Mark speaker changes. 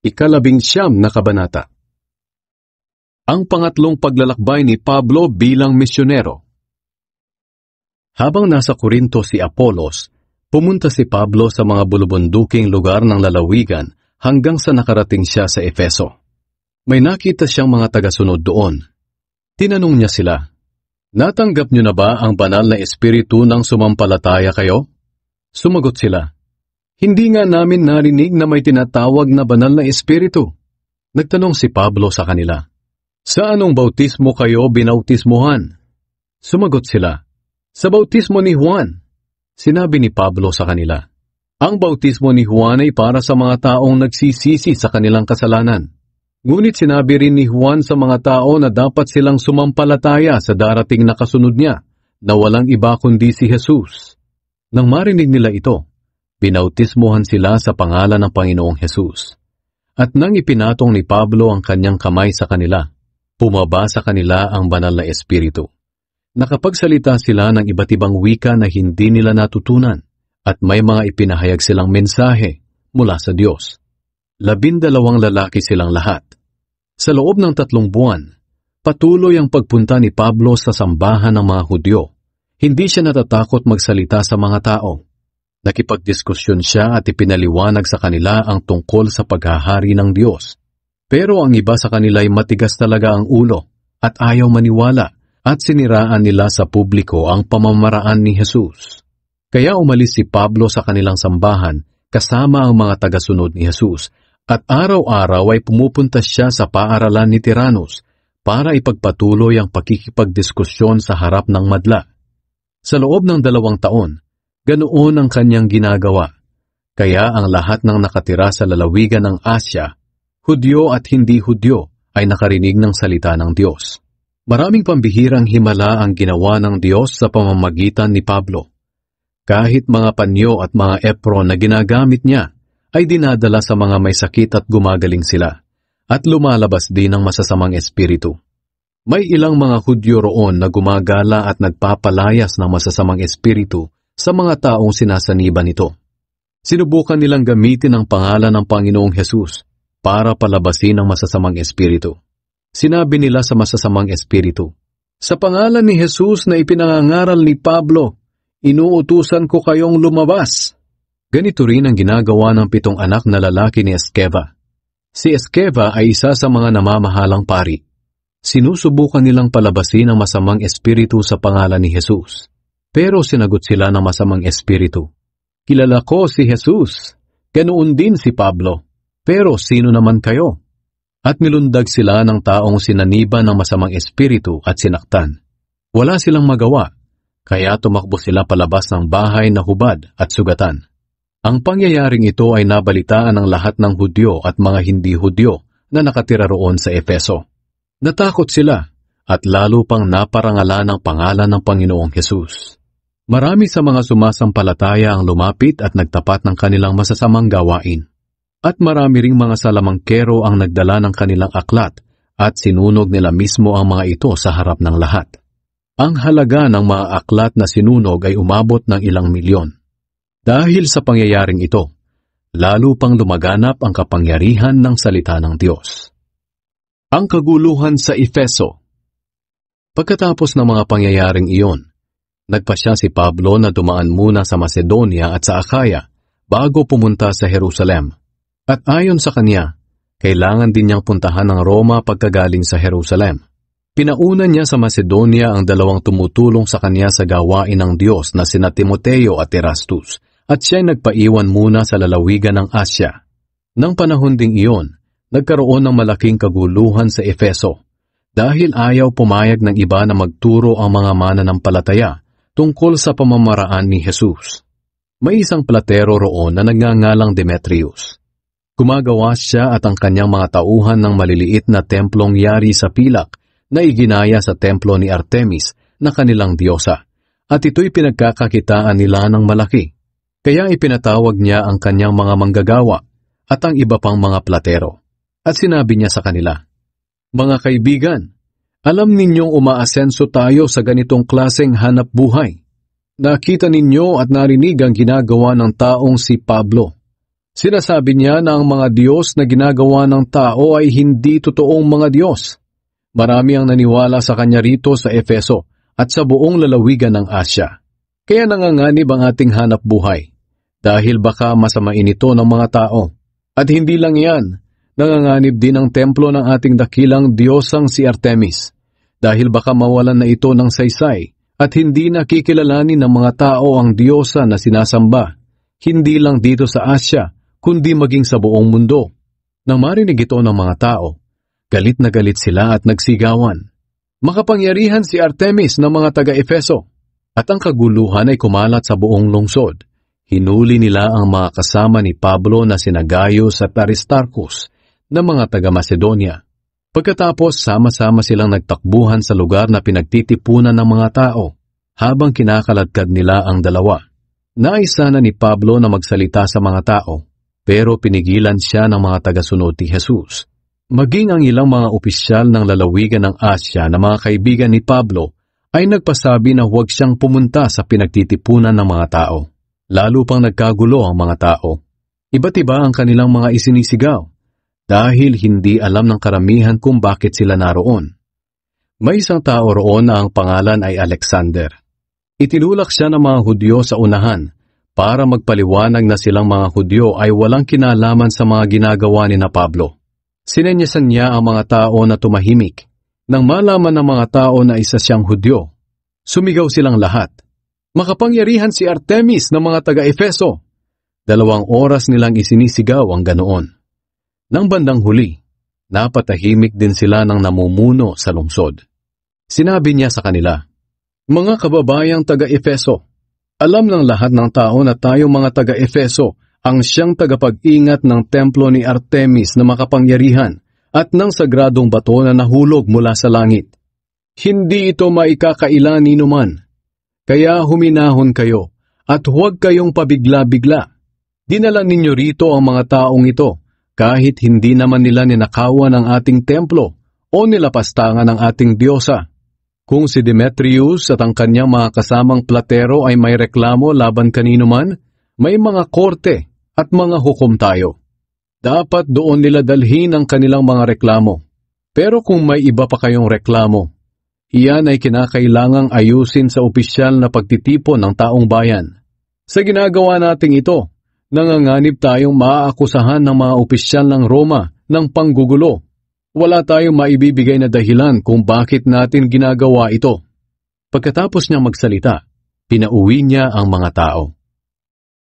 Speaker 1: 19 na kabanata. Ang pangatlong paglalakbay ni Pablo bilang misyonero. Habang nasa Korinto si Apolos, pumunta si Pablo sa mga bulubunduking lugar ng lalawigan hanggang sa nakarating siya sa Efeso. May nakita siyang mga tagasunod doon. Tinanong niya sila, "Natanggap niyo na ba ang banal na espiritu ng sumampalataya kayo?" Sumagot sila, "Hindi nga namin narinig na may tinatawag na banal na espiritu." Nagtanong si Pablo sa kanila, "Sa anong bautismo kayo binautismuhan?" Sumagot sila, "Sa bautismo ni Juan." Sinabi ni Pablo sa kanila, "Ang bautismo ni Juan ay para sa mga taong nagsisisi sa kanilang kasalanan. Ngunit sinabi rin ni Juan sa mga tao na dapat silang sumampalataya sa darating na kasunod niya, na walang iba kundi si Jesus." Nang marinig nila ito, binautismuhan sila sa pangalan ng Panginoong Jesus. At nang ipinatong ni Pablo ang kanyang kamay sa kanila, pumaba sa kanila ang banal na espiritu. Nakapagsalita sila ng iba't ibang wika na hindi nila natutunan, at may mga ipinahayag silang mensahe mula sa Diyos. 12 lalaki silang lahat. Sa loob ng 3 buwan, patuloy ang pagpunta ni Pablo sa sambahan ng mga Hudyo. Hindi siya natatakot magsalita sa mga tao. Nakipagdiskusyon siya at ipinaliwanag sa kanila ang tungkol sa paghahari ng Diyos. Pero ang iba sa kanila ay matigas talaga ang ulo at ayaw maniwala at siniraan nila sa publiko ang pamamaraan ni Jesus. Kaya umalis si Pablo sa kanilang sambahan kasama ang mga tagasunod ni Jesus at araw-araw ay pumupunta siya sa paaralan ni Tiranos para ipagpatuloy ang pakikipagdiskusyon sa harap ng madla. Sa loob ng 2 taon, ganoon ang kanyang ginagawa. Kaya ang lahat ng nakatira sa lalawigan ng Asya, Hudyo at hindi Hudyo, ay nakarinig ng salita ng Diyos. Maraming pambihirang himala ang ginawa ng Diyos sa pamamagitan ni Pablo. Kahit mga panyo at mga epron na ginagamit niya, ay dinadala sa mga may sakit at gumagaling sila, at lumalabas din ang masasamang espiritu. May ilang mga Hudyo roon na gumagala at nagpapalayas ng masasamang espiritu sa mga taong sinasaniban nito. Sinubukan nilang gamitin ang pangalan ng Panginoong Hesus para palabasin ang masasamang espiritu. Sinabi nila sa masasamang espiritu, "Sa pangalan ni Jesus na ipinangangaral ni Pablo, inuutusan ko kayong lumabas." Ganito rin ang ginagawa ng 7 anak na lalaki ni Esceva. Si Esceva ay isa sa mga namamahalang pari. Sinusubukan nilang palabasin ang masamang espiritu sa pangalan ni Jesus. Pero sinagot sila ng masamang espiritu, "Kilala ko si Jesus, ganoon din si Pablo, pero sino naman kayo?" At nilundag sila ng taong sinaniban ng masamang espiritu at sinaktan. Wala silang magawa, kaya tumakbo sila palabas ng bahay na hubad at sugatan. Ang pangyayaring ito ay nabalitaan ng lahat ng Hudyo at mga hindi Hudyo na nakatira roon sa Efeso. Natakot sila at lalo pang naparangalan ang pangalan ng Panginoong Hesus. Marami sa mga sumasampalataya ang lumapit at nagtapat ng kanilang masasamang gawain. At marami ring mga salamangkero ang nagdala ng kanilang aklat at sinunog nila mismo ang mga ito sa harap ng lahat. Ang halaga ng mga aklat na sinunog ay umabot ng ilang milyon. Dahil sa pangyayaring ito, lalo pang lumaganap ang kapangyarihan ng salita ng Diyos. Ang kaguluhan sa Efeso. Pagkatapos ng mga pangyayaring iyon, nagpasya si Pablo na dumaan muna sa Macedonia at sa Akaya bago pumunta sa Jerusalem. At ayon sa kanya, kailangan din niyang puntahan ng Roma pagkagaling sa Jerusalem. Pinauna niya sa Macedonia ang 2 tumutulong sa kanya sa gawain ng Diyos na sina Timoteo at Erastus, at siya'y nagpaiwan muna sa lalawigan ng Asya. Nang panahon ding iyon, nagkaroon ng malaking kaguluhan sa Efeso dahil ayaw pumayag ng iba na magturo ang mga mananampalataya tungkol sa pamamaraan ni Jesus. May isang platero roon na nagngangalang Demetrius. Gumagawa siya at ang kanyang mga tauhan ng maliliit na templong yari sa pilak na iginaya sa templo ni Artemis na kanilang diyosa, at ito'y pinagkakakitaan nila ng malaki. Kaya ipinatawag niya ang kanyang mga manggagawa at ang iba pang mga platero. At sinabi niya sa kanila, "Mga kaibigan, alam ninyong umaasenso tayo sa ganitong klaseng hanap buhay. Nakita ninyo at narinig ang ginagawa ng taong si Pablo. Sinasabi niya na ang mga Diyos na ginagawa ng tao ay hindi totoong mga Diyos. Marami ang naniwala sa kanya rito sa Efeso at sa buong lalawigan ng Asya. Kaya nanganganib ang ating hanap buhay. Dahil baka masamain ito ng mga tao. At hindi lang yan, nanganganib din ang templo ng ating dakilang Diyosang si Artemis. Dahil baka mawalan na ito ng saysay at hindi nakikilalanin ng mga tao ang Diyosa na sinasamba. Hindi lang dito sa Asya, kundi maging sa buong mundo. Nang marinig ito ng mga tao, galit na galit sila at nagsigawan. Makapangyarihan si Artemis ng mga taga-Efeso, at ang kaguluhan ay kumalat sa buong lungsod. Hinuli nila ang mga kasama ni Pablo na sina Gaius at Aristarchus na mga taga-Macedonia. Pagkatapos, sama-sama silang nagtakbuhan sa lugar na pinagtitipunan ng mga tao, habang kinakaladkad nila ang dalawa. Nais sana ni Pablo na magsalita sa mga tao, pero pinigilan siya ng mga tagasunod ni Jesus. Maging ang ilang mga opisyal ng lalawigan ng Asya na mga kaibigan ni Pablo ay nagpasabi na huwag siyang pumunta sa pinagtitipunan ng mga tao. Lalo pang nagkagulo ang mga tao. Iba't iba ang kanilang mga isinisigaw dahil hindi alam ng karamihan kung bakit sila naroon. May isang tao roon na ang pangalan ay Alexander. Itinulak siya ng mga Hudyo sa unahan para magpaliwanag na silang mga Hudyo ay walang kinalaman sa mga ginagawa ni na Pablo. Sinenyasan niya ang mga tao na tumahimik. Nang malaman ng mga tao na isa siyang Hudyo, sumigaw silang lahat. Makapangyarihan si Artemis ng mga taga-Efeso! 2 oras nilang isinisigaw ang ganoon. Nang bandang huli, napatahimik din sila ng namumuno sa lungsod. Sinabi niya sa kanila, mga kababayang taga-Efeso, alam ng lahat ng tao na tayong mga taga-Efeso ang siyang tagapag-ingat ng templo ni Artemis na makapangyarihan at ng sagradong bato na nahulog mula sa langit. Hindi ito maikakaila ni numan. Kaya huminahon kayo at huwag kayong pabigla-bigla. Dinala ninyo rito ang mga taong ito kahit hindi naman nila ninakawan ang ating templo o nilapastangan ang ating Diyosa. Kung si Demetrius at ang kanyang mga kasamang platero ay may reklamo laban kanino man, may mga korte at mga hukom tayo. Dapat doon nila dalhin ang kanilang mga reklamo. Pero kung may iba pa kayong reklamo, iyan ay kinakailangang ayusin sa opisyal na pagtitipon ng taong bayan. Sa ginagawa nating ito, nanganganib tayong maaakusahan ng mga opisyal ng Roma ng panggugulo. Wala tayong maibibigay na dahilan kung bakit natin ginagawa ito. Pagkatapos niyang magsalita, pinauwi niya ang mga tao.